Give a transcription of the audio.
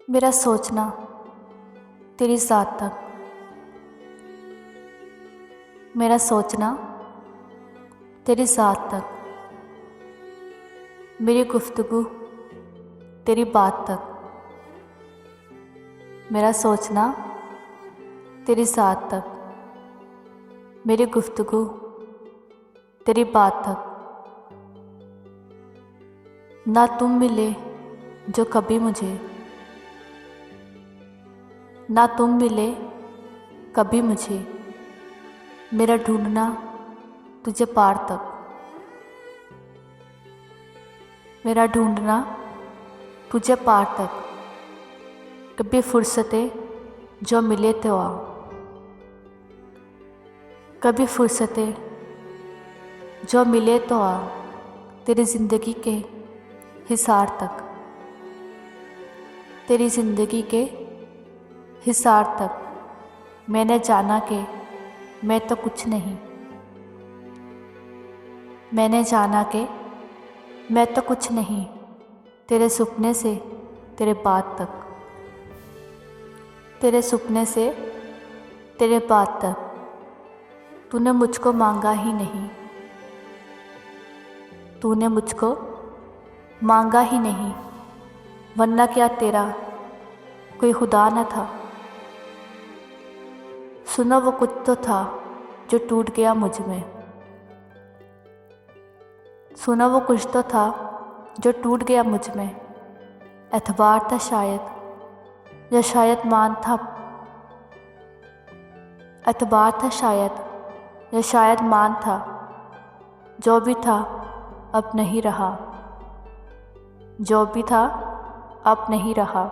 मेरा सोचना तेरी ज़ात तक, मेरा सोचना तेरी ज़ात तक, मेरी गुफ्तगू तेरी बात तक, मेरा सोचना तेरी ज़ात तक, मेरी गुफ्तगू तेरी बात तक। ना तुम मिले जो कभी मुझे, ना तुम मिले कभी मुझे, मेरा ढूंढना तुझे पार तक, मेरा ढूंढना तुझे पार तक। कभी फुर्सतें जो मिले तो आ, कभी फुर्सतें जो मिले तो आ, तेरी ज़िंदगी के हिसार तक, तेरी ज़िंदगी के हिसार तक। मैंने जाना कि मैं तो कुछ नहीं, मैंने जाना कि मैं तो कुछ नहीं, तेरे सपने से तेरे बात तक, तेरे सपने से तेरे बात तक। तूने मुझको मांगा ही नहीं, तूने मुझको मांगा ही नहीं, वरना क्या तेरा कोई खुदा न था। सुना वो कुछ तो था जो टूट गया मुझ में, सुना वो कुछ तो था जो टूट गया मुझ में। एतबार था शायद या शायद मान था, एतबार था शायद या शायद मान था। जो भी था अब नहीं रहा, जो भी था अब नहीं रहा।